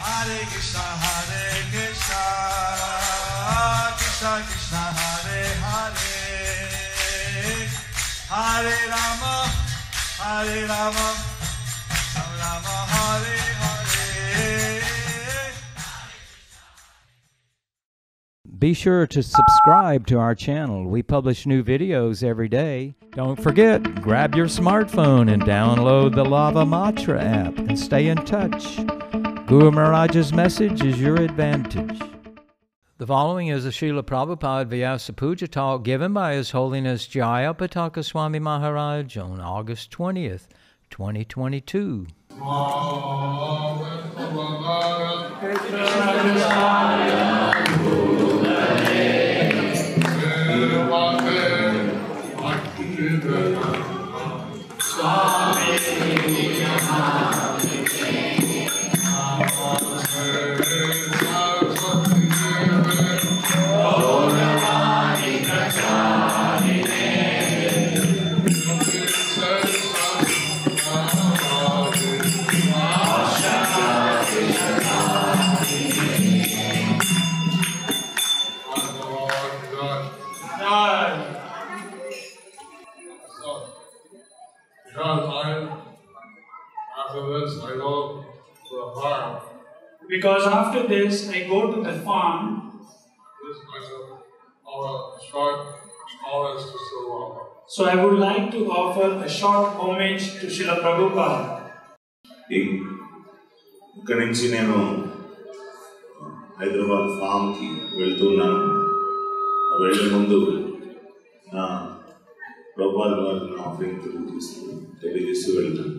Hare Krishna, Krishna Krishna, Hare Hare, Hare Rama, Rama Rama, Hare Hare. Be sure to subscribe to our channel. We publish new videos every day. Don't forget, grab your smartphone and download the Lava Matra app and stay in touch. Guru Mahārāja's message is your advantage. The following is a Srila Prabhupada Vyasa puja talk given by His Holiness Jayapataka Swami Mahārāja on August 20th, 2022. Because after this, I go to the farm. So I would like to offer a short homage to Srila Prabhupada. ఇక్కడి నుంచి నేను హైదరాబాద్ ఫామ్కి వెళ్తున్నాను. వెళ్ళే ముందు నా ప్రభుపాద వారికి offering తెలియజేస్తూ వెళ్తాను.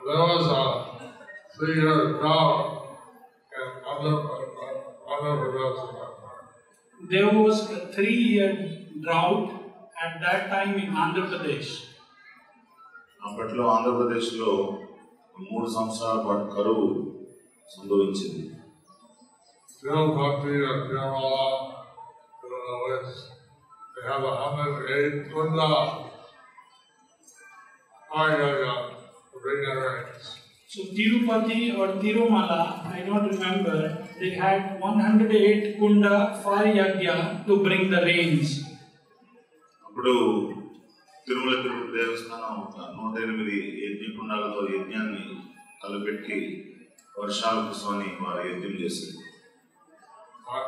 There was a 3-year drought at that time in Andhra Pradesh. అప్పట్లో ఆంధ్రప్రదేశ్లో 3 సంవత్సరాల పాటు కరువు సంభవించింది. They have 108 kunda to bring their rains. So Tirupati or Tirumala, I don't remember, they had 108 kunda fire yagya to bring the rains. అప్పుడు తిరుమల తిరుపతి దేవస్థానం 108 యజ్ఞకుండాలతో యజ్ఞాన్ని తలపెట్టి వర్షాల కోసమని వారు యజ్ఞం చేశారు.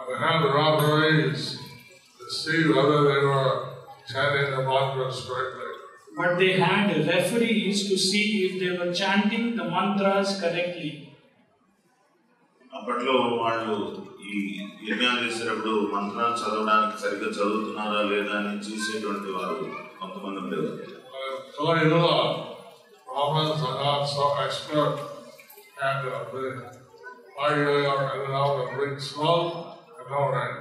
They had robberies to see whether they were chanting the mantras correctly. But they had referees to see if they were chanting the mantras correctly. అప్పట్లో వాళ్ళు ఈ యజ్ఞాలు చేసేటప్పుడు మంత్రాలు చదవడానికి సరిగ్గా చదువుతున్నారా లేదా అని చూసేటువంటి వారు కొంతమంది ఉండేవారు. Brahmins are not so expert and the fire bring smoke and no rain.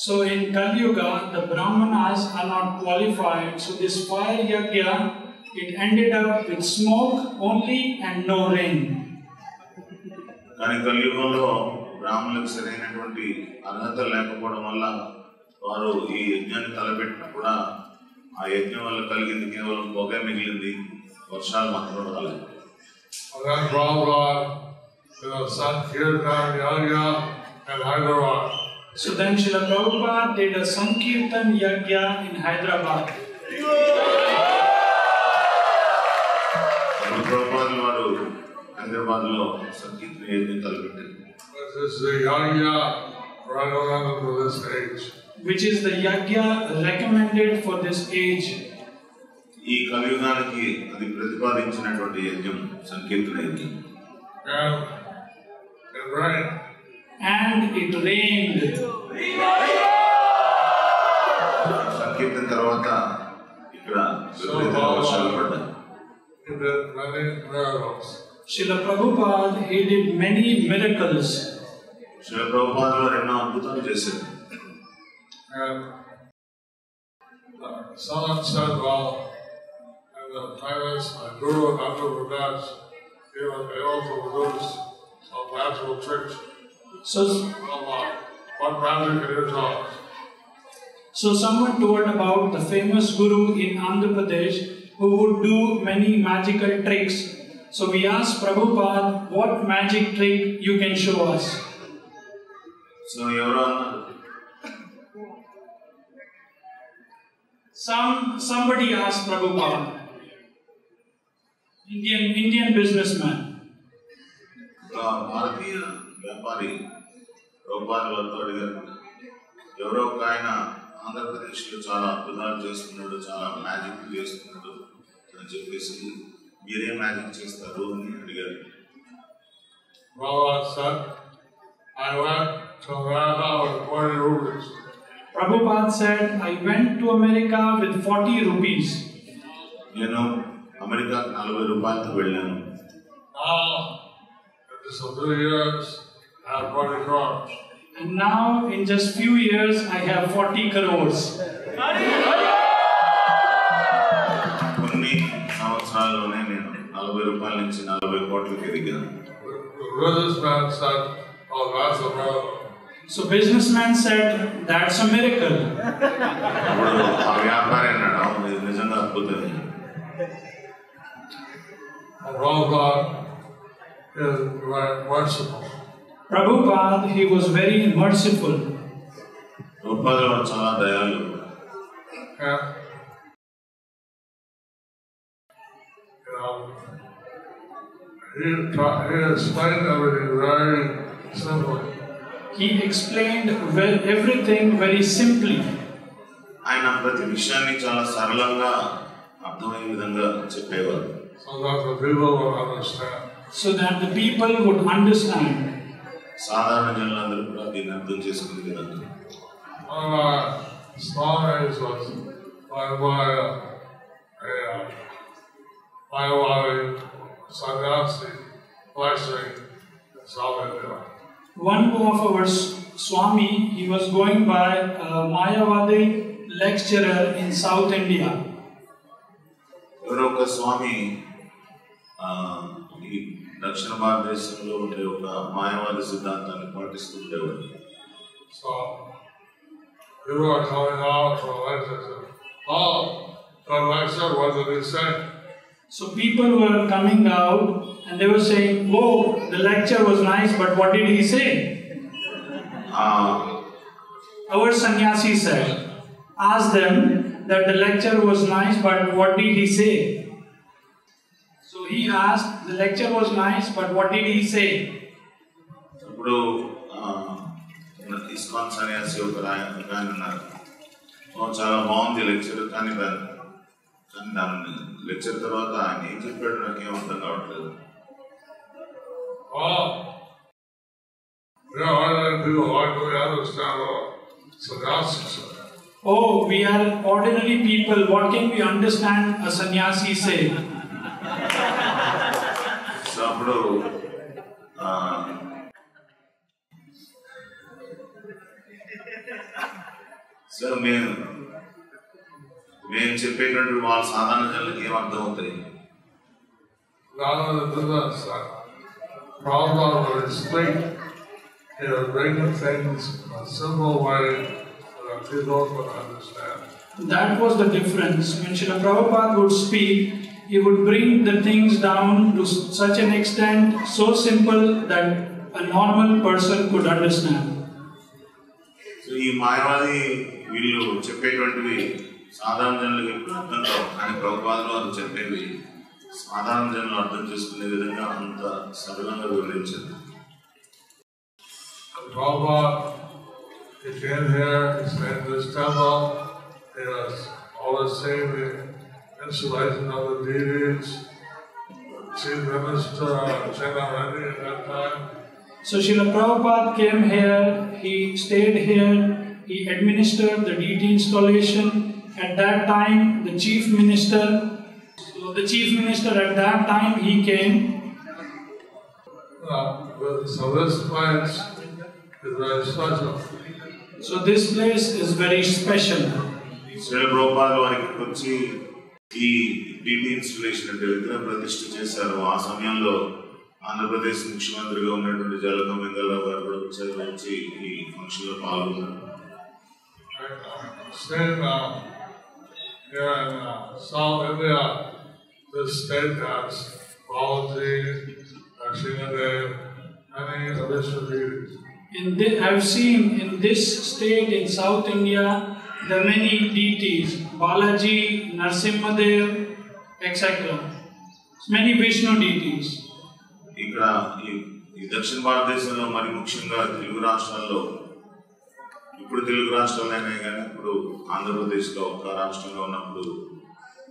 So in Kali Yuga, the Brahmanas are not qualified. So this fire yagya, it ended up with smoke only and no rain. కానీ కలియుగంలో బ్రాహ్మణులకు సరైనటువంటి అర్హత లేకపోవడం వల్ల వారు ఈ యజ్ఞాన్ని తలపెట్టినా కూడా ఆ యజ్ఞం వల్ల కలిగింది కేవలం పొగ మిగిలింది, వర్షాలు మాత్రం రాలేదు. So then Srila Prabhupada did a Sankirtan Yagya in Hyderabad. Prabhupada varu Hyderabad lo Sankirtan Yagya talapettaru. This is the Yagya recommended for this age. Which is the Yagya recommended for this age. ఈ కలియుగానికి అది ప్రతిపాదించినటువంటి యజ్ఞం సంకీర్తన యజ్ఞం. And it rained. సంకీర్తన తర్వాత ఇక్కడ వర్షాలు పడ్డాయి. Srila Prabhupada, he did many miracles. Srila Prabhupada వారు ఎన్నో అద్భుతాలు చేశారు. And someone said, well, in the famous Guru Prabhupada, he was able to produce some magical tricks. So, what magic can you tell? So someone told about the famous Guru in Andhra Pradesh who would do many magical tricks. So we asked Prabhupada, what magic trick you can show us? So ఎవరో అన్నారు, Somebody asked Prabhupada, Indian businessman. ఒక భారతీయ వ్యాపారి ప్రభుపాద వారితో అడిగారు, ఎవరో ఒక ఆయన ఆంధ్రప్రదేశ్లో చాలా అద్భుతాలు చేస్తున్నాడు, చాలా మ్యాజిక్ చేస్తున్నాడు అని చెప్పేసి మీరే మ్యాజిక్ చేస్తారు అని అడిగారు. Prabhupada said, I went to America with 40 rupees. నేను అమెరికాకు 40 రూపాయలతో వెళ్ళాను. And now in just few years I have 40 crores. కొన్ని సంవత్సరాల్లోనే నేను 40 రూపాయల నుంచి 40 కోట్లకి ఎదిగాను. So businessman said, that's a miracle. అప్పుడు ఆ వ్యాపారి అన్నాడు, అవును ఇది నిజంగా అద్భుతం. Prabhupada, he was very merciful. Prabhupada వారు చాలా దయాళువు. He explained everything very simply. He explained everything very simply. ఆయన ప్రతి విషయాన్ని చాలా సరళంగా అర్థమయ్యే విధంగా చెప్పేవారు. So that the people So that the people would understand. would understand. సాధారణ జనులందరూ కూడా దీన్ని అర్థం చేసుకునే విధంగా. One of our Swamis was Mayavadi sannyasi lecturing in South India. One of our Swami, he was going by a Mayavadi lecturer in South India. ఎవరో ఒక స్వామి ఈ దక్షిణ భారతదేశంలో ఉండే ఒక మాయావాద సిద్ధాంతాన్ని పాటిస్తూ ఉండేవాడు. So people are coming out from the lecture. Oh, the lecture, what did he say? So people were coming out and they were saying, oh, the lecture was nice, but what did he say? Our sannyasi said, ask them that the lecture was nice, but what did he say? So he asked, the lecture was nice, but what did he say? ఇప్పుడు ISKCON సన్యాసి ఒక ఆయన ఉన్నారు, చాలా బాగుంది lecture, కానీ దాని lecture తర్వాత ఆయన ఏం చెప్పాడు నాకేం అర్థం కావట్లేదు. Oh, we are ordinary people. What can we understand a sannyasi say? So అప్పుడు సో మేము చెప్పేటువంటి వాళ్ళ సాధారణ జనులకి ఏం అర్థం అవుతాయి? Prabhupada would explain, bring things in a simple way so that people would understand. That was the difference. When Srila Prabhupada would speak, he would bring the things down to such an extent, so simple that a normal person could understand. So ఈ మాయావాది వీళ్ళు చెప్పేటువంటివి సాధారణ జనులకి ఎప్పుడు అర్థం కావు, కానీ ప్రభుపాదులు వారు చెప్పేవి సాధారణ జనులు అర్థం చేసుకునే విధంగా అంత సరళంగా వివరించారు. Prabhupada, he came here, he stayed in this temple, he was always seeing the installation of the deities, chief minister Jayapatākā at that time. So Srila Prabhupada came here, he stayed here, he administered the deity installation. At that time, the chief minister at that time, he came. So this place is very special. So this place is very special. Srila Prabhupada వారికి వచ్చి ఈ DT installation అంటే విగ్రహ ప్రతిష్ఠ చేశారు. ఆ సమయంలో ఆంధ్రప్రదేశ్ ముఖ్యమంత్రిగా ఉన్నటువంటి జలకం వెంగళరావు గారు కూడా వచ్చి ఈ ఫంక్షన్ లో పాల్గొన్నారు. Here in South India, this state has Balaji, Srinadev, many additional deities. I've seen in this state in South India, there are many deities, Balaji, Narsimhadev, etc. Many Vishnu deities. ఇక్కడ ఈ దక్షిణ భారతదేశంలో మరి ముఖ్యంగా తెలుగు రాష్ట్రాల్లో, ఇప్పుడు తెలుగు రాష్ట్రాలైనా కానీ ఇప్పుడు ఆంధ్రప్రదేశ్లో ఒక రాష్ట్రంగా ఉన్నప్పుడు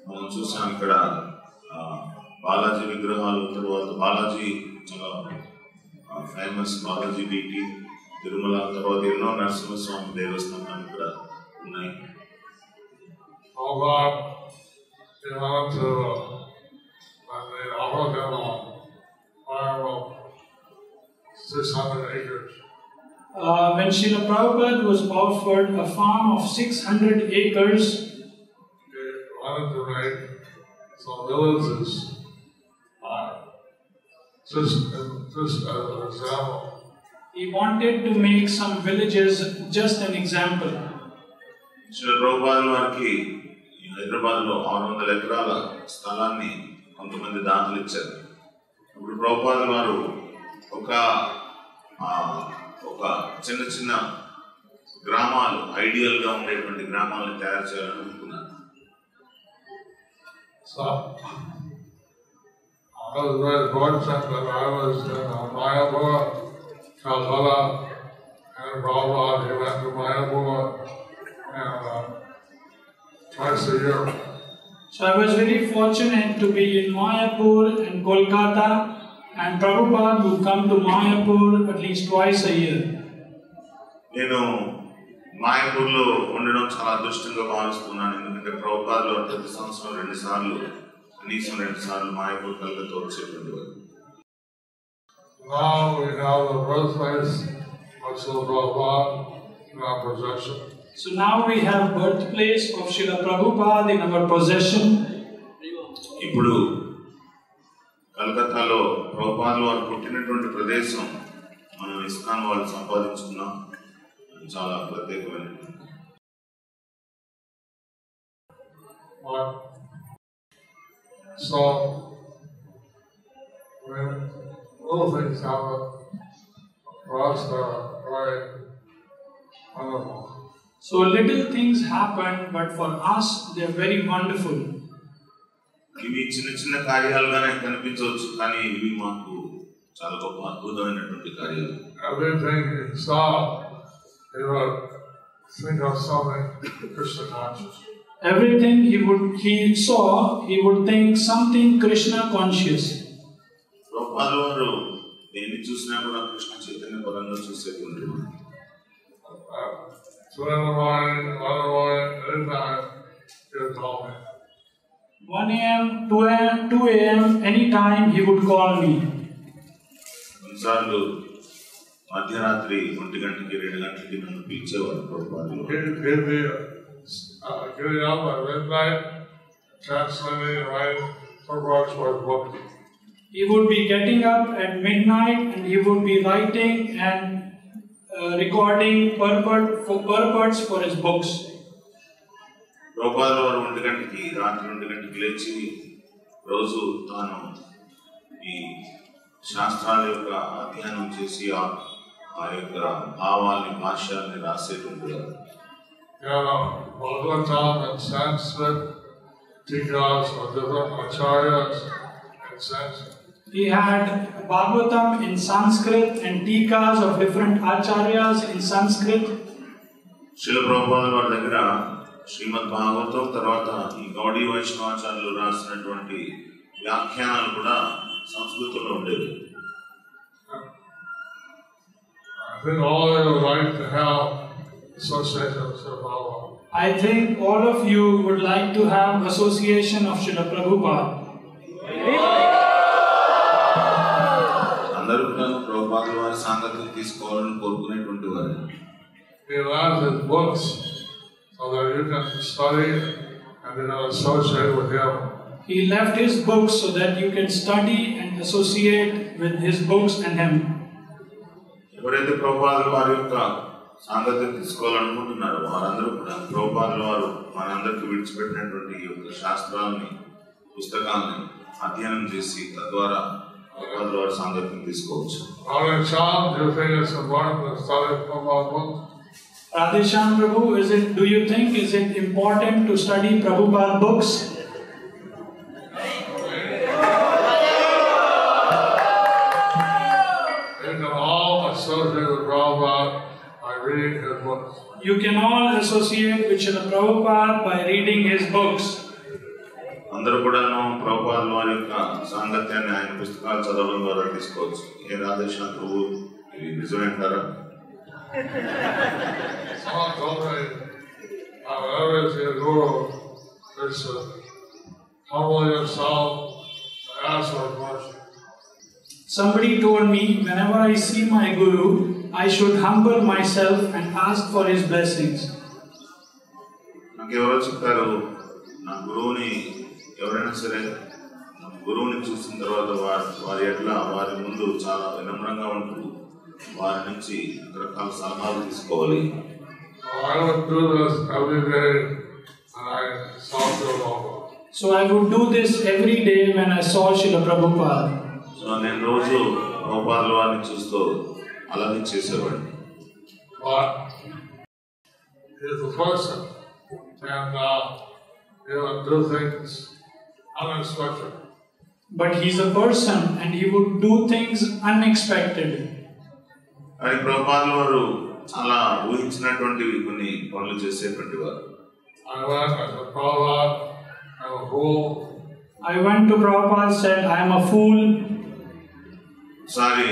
మనం చూసాం ఇక్కడ బాలాజీ విగ్రహాలు, తర్వాత బాలాజీ చాలా ఫేమస్ బాలాజీ డీటీ, తిరుమల, తర్వాత ఎన్నో నరసింహస్వామి దేవస్థానాలు ఇక్కడ ఉన్నాయి. When Srila Prabhupada was offered a farm of 600 acres, they wanted to make some villages, just as an example. He wanted to make some villages, just an example. Srila Prabhupada వారికి హైదరాబాద్ లో 600 ఎకరాల స్థలాన్ని కొంతమంది దాతలు ఇచ్చారు. ఇప్పుడు ప్రభుపాద వారు ఒక చిన్న చిన్న గ్రామాలు, ఐడియల్ గా ఉండేటువంటి గ్రామాలను తయారు చేయాలని అనుకున్నారు. So I was very fortunate that I was in Mayapur, Calcutta, and Prabhupada, he went to Mayapur and twice a year. So I was very fortunate to be in Mayapur and Kolkata, and Prabhupada would come to Mayapur at least twice a year. నేను మాయాపూర్లో ఉండడం చాలా అదృష్టంగా భావిస్తున్నాను. ఎందుకంటే ప్రభుపాదలో ప్రతి సంవత్సరం కనీసం 2 సార్లు మాయాపూర్ కలకత్తా వచ్చేటువంటి వారు. Now we have the birthplace of Srila Prabhupada in our possession. So now we have birthplace of Srila Prabhupada in our possession. ఇప్పుడు కలకత్తాలో ప్రభుపాద వారు పుట్టినటువంటి ప్రదేశం మనం ఇస్కాన్ వాళ్ళు సంపాదించుకున్నాం. చాలా ప్రత్యేకమైనటువంటి. So when little things happen for us, they're very wonderful. So little things happen, but for us they are very wonderful. ఇవి చిన్న చిన్న కార్యాలుగానే కనిపించవచ్చు, కానీ ఇవి మాకు చాలా గొప్ప అద్భుతమైనటువంటి కార్యాలు. Everything he saw, he would think of something Krishna conscious. Everything he saw, he would think something Krishna conscious. Prabhupada వారు దేన్ని చూసినా కూడా కృష్ణ చైతన్య పరంగా చూసేటువంటి వారు. So in the morning, anytime, he would call me. 1 a.m., 2 a.m., anytime he would call me. కొన్నిసార్లు మధ్యరాత్రి 1 గంటకి 2 గంటకి నన్ను పిలిచేవారు ప్రభుపాదులు. Getting up at midnight, translating and writing Prabhupada's book. He would be getting up at midnight and he would be writing and recording purports for his books. Prabhupada వారు 1 గంటకి, రాత్రి 2 గంటకి లేచి రోజు తాను ఈ శాస్త్రాల యొక్క అధ్యయనం చేసి ఆ యొక్క భావాల్ని, భాష్యాల్ని రాసేటువంటి వారు. Bhagavatam and Sanskrit, Tikas or different acharyas in Sanskrit. He had Bhagavatam in Sanskrit and Tikas of different acharyas in Sanskrit. Srila Prabhupada వారి దగ్గర శ్రీమద్ భాగవతం, తర్వాత ఈ గౌడీ వైష్ణవాచార్యులు రాసినటువంటి వ్యాఖ్యానాలు కూడా సంస్కృతంలో ఉండేవి. I think all of you would like to have association with Srila Prabhupada. I think all of you would like to have association of Srila Prabhupada. అందరూ కూడా ప్రభుపాద వారి సాంగత్యం తీసుకోవాలని కోరుకునేటువంటి వారు. He left his books so that you can study and then associate with him. He left his books so that you can study and associate with his books and him. ఎవరైతే ప్రభుపాద వారి యొక్క సాంగత్యం తీసుకోవాలనుకుంటున్నారో వారందరూ కూడా ప్రభుపాద వారు మనందరికీ విడిచిపెట్టినటువంటి ఈ యొక్క శాస్త్రాలని, పుస్తకాలని అధ్యయనం చేసి తద్వారా ప్రభుపాదుల వారి సాంగత్యం తీసుకోవచ్చు. Radheshyam Prabhu, do you think is it important to study Prabhupada books? You can all associate with Srila Prabhupada by reading his books. అందరూ కూడాను ప్రభుపాదుల వారి యొక్క సాంగత్యాన్ని ఆయన పుస్తకాలు చదవడం ద్వారా తీసుకోవచ్చు. ఏ రాధేశ్యాం ప్రభు ఇది నిజమేంటారా? Somebody told me whenever I see my Guru, I should humble myself and ask for his blessings. నాకు ఎవరో చెప్పారు, నా గురువుని ఎవరైనా సరే గురువుని చూసిన తర్వాత వారి ముందు చాలా వినమ్రంగా ఉంటూ వారి నుంచి రకరకాల సలహాలు తీసుకోవాలి. So I would do this every day when I saw Srila Prabhupada. So నేను రోజు ప్రభుపాదుల వారిని చూస్తూ అలాగే చేసేవాడిని. But he's a person and he would do things unexpected. అని ప్రభుపాదుల వారు చాలా ఊహించినటువంటివి కొన్ని పనులు చేసేటువంటి వారు. I went to Prabhupada, said I am a fool. ఒకసారి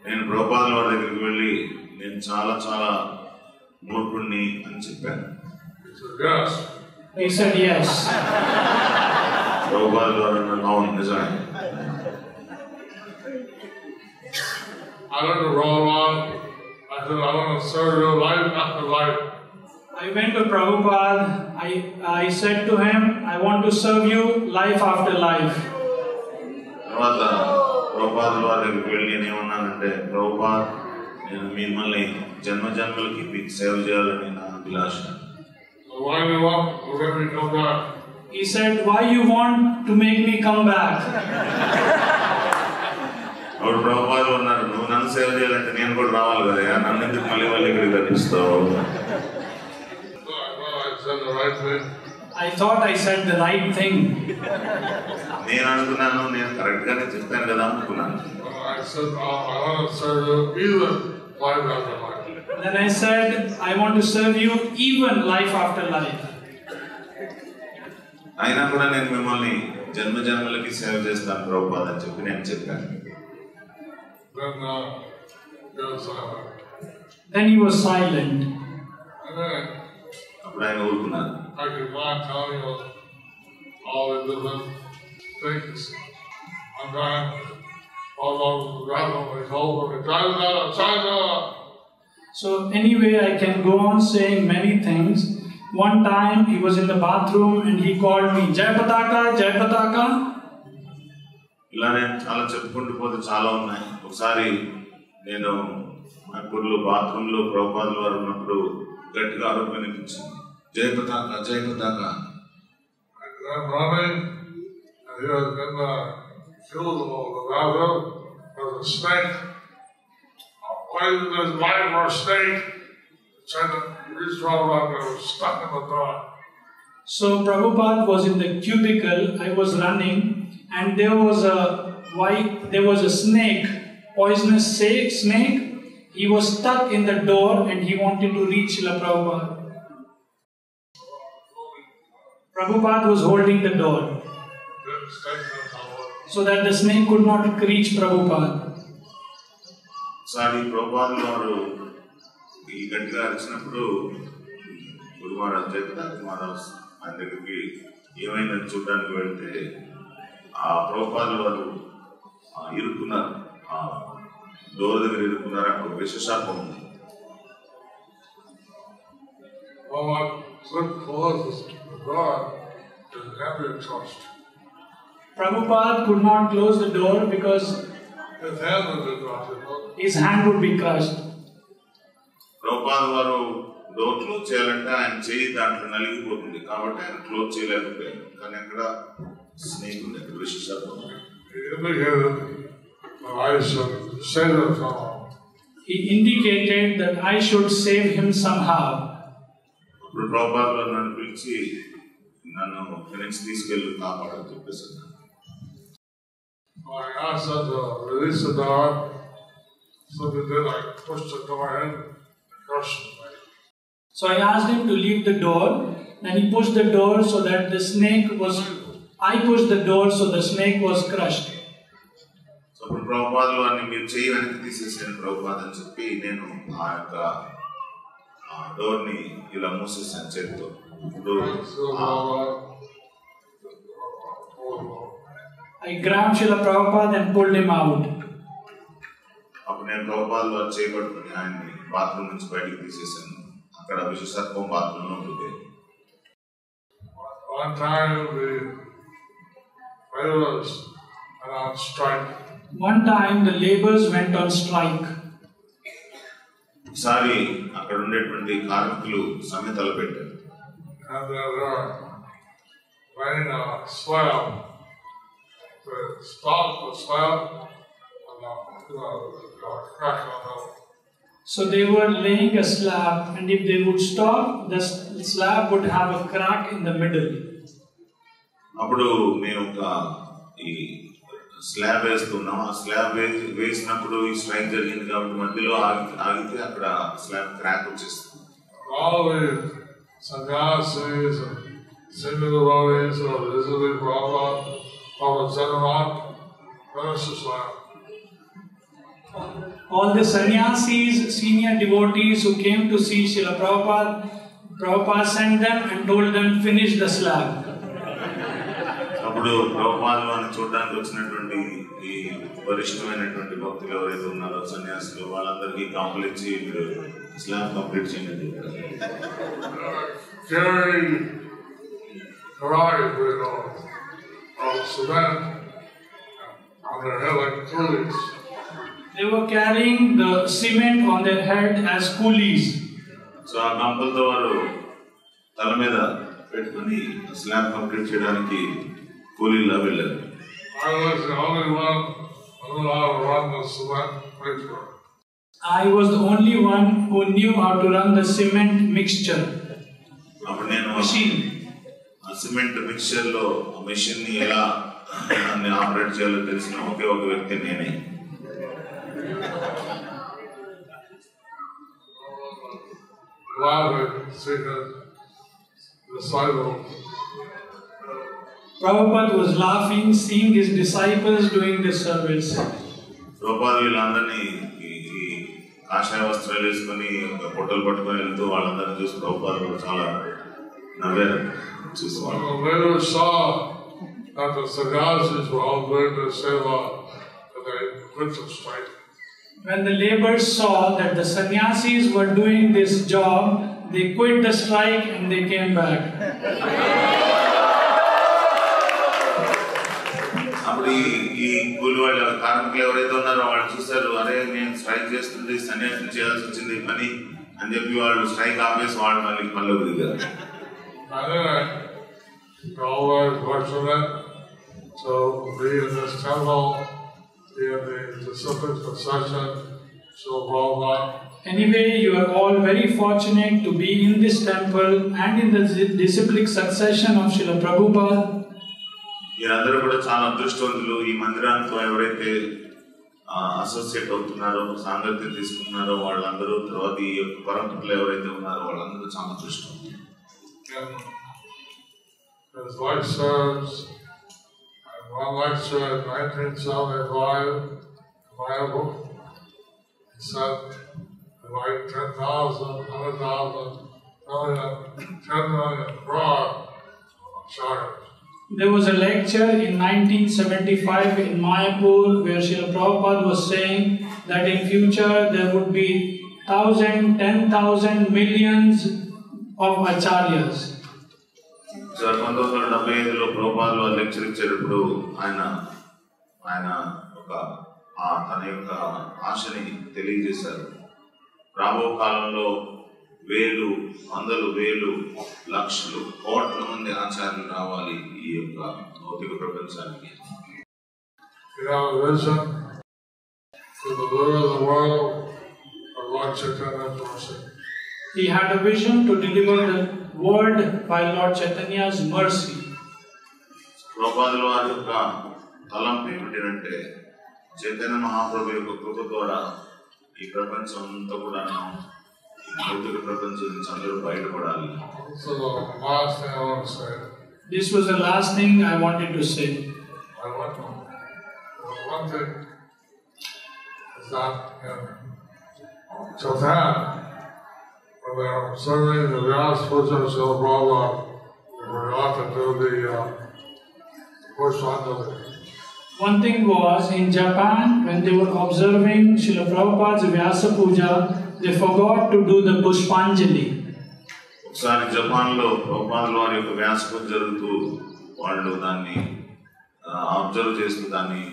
నేను ప్రభుపాదుల వారి దగ్గరికి వెళ్ళి నేను చాలా చాలా మూర్ఖుణ్ణి అని చెప్పాను. He said yes. ప్రభుపాదుల వారు అన్నారు అవును నిజమే. I went to Prabhupada. I said, I want to serve you life after life. I went to Prabhupada. I said to him, I want to serve you life after life. తర్వాత ప్రభుపాదుల వారి దగ్గరికి వెళ్ళి నేనేమన్నానంటే, ప్రభుపాద్ నేను మిమ్మల్ని జన్మ జన్మలకి మీకు సేవ చేయాలని నా అభిలాష. Why do you want to let me come back? He said, why you want to make me come back? అప్పుడు ప్రభుపాదులు ఉన్నారు, నువ్వు నన్ను సేవ చేయాలంటే నేను కూడా రావాలి కదా, నన్ను ఎందుకు మళ్ళీ ఇక్కడికి కనిపిస్తావు? I thought I said the right thing. I thought I said the right thing. నేను అనుకున్నాను, నేను కరెక్ట్ గానే చెప్పాను కదా అనుకున్నాను. I said, I want to serve you even life after life. Then I said, I want to serve you even life after life. అయినా కూడా నేను మిమ్మల్ని జన్మ జన్మలకి సేవ చేస్తాను ప్రభుపాద అని చెప్పి నేను చెప్పాను. Then he was silent. అప్పుడు ఆయన ఊరుకున్నారు. I could not tell you all the different things. I'm going So anyway, I can go on saying many things. One time he was in the bathroom and he called me, Jayapataka, Jayapataka. ఇలా నేను చాలా చెప్పుకుంటూ పోతే చాలా ఉన్నాయి. ఒకసారి నేను నాగపూర్లో బాత్రూంలో ప్రభుపాదుల వారు ఉన్నప్పుడు గట్టిగా ఆరోపణ వినిపించింది, Jayapataka Jayapataka. Filled with the bathroom with a snake. Why did this light or a snake? Trying to reach around and was stuck in the door. So Prabhupada was in the cubicle. I was running, and there was a snake, poisonous snake. He was stuck in the door, and he wanted to reach Srila Prabhupada. Prabhupada was holding the door, so that the snake could not reach Prabhupada. సారి ప్రభుపాదుల వారు ఈ గట్టిగా అరిచినప్పుడు గురు మహారాజ్ జయపతాక మహారాజ్ ఆయన దగ్గరికి ఏమైందని చూడడానికి వెళ్తే ఆ ప్రభుపాదుల వారు ఇరుక్కున్నారు, ఆ డోర్ దగ్గర ఇరుక్కున్నారు. అక్కడ విశేషాత్మ ఉంది. Prabhupada could not close the door because his hand would be crushed. ప్రభుపాదుల వారు డోర్ క్లోజ్ చేయాలంటే ఆయన చేయి దాంట్లో నలిగిపోతుంది, కాబట్టి ఆయన క్లోజ్ చేయలేకపోయారు. కానీ అక్కడ స్నేక్ ఉంది అక్కడ విష సర్పం. He indicated that I should save him somehow. అప్పుడు ప్రభుపాదులు నన్ను పిలిచి నన్ను వెనక్కి తీసుకెళ్ళి కాపాడని చెప్పేసాను. I asked them to release the dog, so they did. I pushed the door in and crushed the snake. So I asked him to leave the door, and he pushed the door so that the snake was. I pushed the door so the snake was crushed. So అప్పుడు ప్రభుపాదులు వారిని మీరు చెయ్యి వెనక్కి తీసేసాను ప్రభుపాద అని చెప్పి నేను ఆ యొక్క డోర్ని ఇలా మూసేసాను చేతితో. I grabbed Srila Prabhupada and pulled him out. అప్పుడు నేను ప్రభుపాదులు వారు చేయబట్టుకుని ఆయన్ని బాత్రూమ్ నుంచి బయటికి తీసేసాను. అక్కడ విష సర్పం బాత్రూంలో ఉంటుంది. One time the laborers went on strike. One time the laborers went on strike. ఈసారి అక్కడ ఉండేటువంటి కార్మికులు సమ్మె తలపెట్టారు. And they were laying a slab to stop the slab and crack on the. So they were laying a slab, and if they would stop, the slab would have a crack in the middle. అప్పుడు మేము ఒక ఈ slab వేస్తున్నాం. ఆ slab వేసినప్పుడు ఈ strike జరిగింది కాబట్టి మధ్యలో ఆగితే అక్కడ స్లాబ్ క్రాక్ వచ్చేస్తుంది. All the sannyasis and senior devotees who are visiting Prabhupada from Hyderabad finished the slab. All the sannyasis, senior devotees who came to see Srila Prabhupada, Prabhupada sent them and told them finish the slab. అప్పుడు ప్రభుపాదులు అని చూడడానికి వచ్చినటువంటి ఈ వరిష్టమైనటువంటి భక్తులు ఎవరైతే ఉన్నారో సన్యాసులు వాళ్ళందరికీ కాంపులు ఇచ్చి మీరు స్లాబ్ కంప్లీట్ చేయండి. They were carrying the cement on their head as coolies. So ఆ గంపలతో వారు తల మీద పెట్టుకుని స్లాబ్ కంప్లీట్ చేయడానికి కూలీలా వెళ్ళారు. I was the only one who knew how to run the cement mixture. అప్పుడు నేను ఆ సిమెంట్ మిక్చర్ లో ఆ మెషిన్ ని ఎలా ఆపరేట్ చేయాలో తెలిసిన ఒకే ఒక వ్యక్తి నేనే. Prabhupada was laughing, seeing his disciples doing this service. Prabhupada వీళ్ళందరినీ ఈ కాషాయ వస్త్రాలు వేసుకొని పొట్టలు పట్టుకొని వెళ్తూ వాళ్ళందరినీ చూసి ప్రభుపాద కూడా చాలా నవ్వారు. చూసేవాళ్ళు. When the laborers saw that the sannyasis were doing this job, they quit the strike and they came back. అప్పుడు ఈ కూలి వాళ్ళ కార్మికులు ఎవరైతే ఉన్నారో వాళ్ళు చూసారు, అరే నేను స్ట్రైక్ చేస్తుంది సన్యాసం చేయాల్సి వచ్చింది పని అని చెప్పి వాళ్ళు స్ట్రైక్ ఆపేసి వాళ్ళు మళ్ళీ దిగారు. Anyway, you are all very fortunate to be in this temple and in the disciplic succession of Srila Prabhupada. మీరందరూ కూడా చాలా అదృష్టవంతులు. ఈ మందిరానికి ఎవరైతే అసోసియేట్ అవుతున్నారో, సాంగత్యం తీసుకున్నారో వాళ్ళందరూ, తర్వాత ఈ యొక్క పరంపరలో ఎవరైతే ఉన్నారో వాళ్ళందరూ చాలా అదృష్టవంతులు. His wife serves, and one lecture in 1975, Bible, he said, like 10,000, 100,000, million, 10 million broad charge. There was a lecture in 1975 in Mayapur where Srila Prabhupada was saying that in future there would be 1,000, 10,000 millions of acharyas. 1975లో ప్రభుపాదులు lecture ఇచ్చేటప్పుడు ఆయన తన యొక్క ఆశని తెలియజేశారు. రాబో కాలంలో వేలు, వందలు, వేలు, లక్షలు, కోట్ల మంది ఆచార్యులు రావాలి ఈ యొక్క భౌతిక ప్రపంచానికి. You have a vision to deliver the world of Lord Chaitanya's mercy. He had a vision to deliver the world by Lord Chaitanya's mercy. ప్రభుపాదుల వారి యొక్క తలంపు ఏమిటంటే చైతన్య మహాప్రభు యొక్క కృప ద్వారా ఈ ప్రపంచం అంతా కూడా భౌతిక ప్రపంచం నుంచి అందరూ బయటపడాలి. So the last thing I want to say. This was the last thing I wanted to say. One thing is that in Japan, when they are observing the Vyasa puja of Srila Prabhupada, they forgot to do the Pushpanjali. One thing was, in Japan, when they were observing Srila Prabhupada's Vyasa puja, they forgot to do the Pushpanjali. ఒకసారి జపాన్లో ప్రభుపాదుల వారి యొక్క వ్యాస పూజ జరుగుతూ వాళ్ళు దాన్ని observe చేస్తూ దాన్ని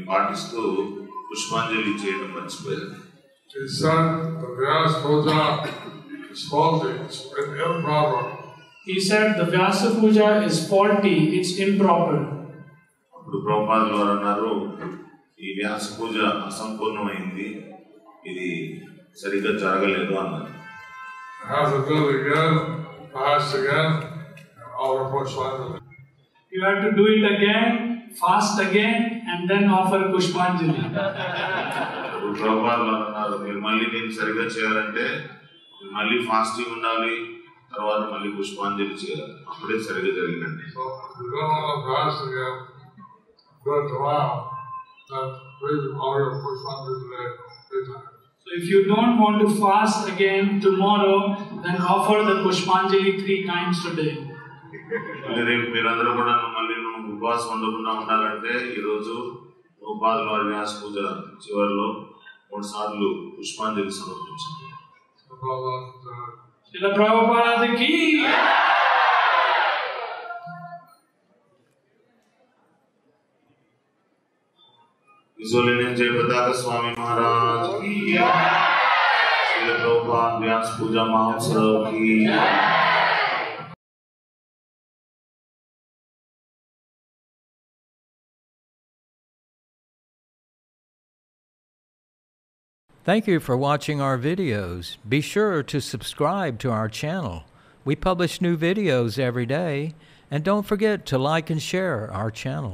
పాటిస్తూ పుష్పాంజలి చేయడం మర్చిపోయారు. He said the Vyasa puja is faulty, it's improper. He said the Vyasa puja is faulty, it's improper. అప్పుడు ప్రభుపాదుల వారు అన్నారు, ఈ వ్యాస పూజ అసంపూర్ణమైంది, ఇది సరిగ్గా జరగలేదు అన్నారు. Have to do it again, fast again, and offer Pushpanjali. You have to do it again, fast again, and then offer Pushpanjali. ఇప్పుడు ప్రభుపాదుల వారు అన్నారు, మీరు మళ్ళీ దీన్ని సరిగ్గా చేయాలంటే మళ్ళీ ఫాస్టింగ్ ఉండాలి, తర్వాత మళ్ళీ పుష్పాంజలి చేయాలి, అప్పుడే సరిగ్గా జరిగినట్టు. So if you don't want to fast again, do it tomorrow, then please offer Pushpanjali today, 3 times. So if you don't want to fast again tomorrow, then offer the Pushpanjali 3 times today. రేపు మీరందరూ కూడా మళ్ళీ ఉపవాసం ఉండకుండా ఉండాలంటే ఈరోజు ప్రభుపాదుల వారి వ్యాస పూజ చివరిలో 3 సార్లు పుష్పాంజలి సమర్పించండి. Srila Prabhupada ki His Holiness Jayapataka Swami Mahārāja ki Srila Prabhupada Vyasa puja Mahotsav ki Thank you for watching our videos. Be sure to subscribe to our channel. We publish new videos every day, and don't forget to like and share our channel.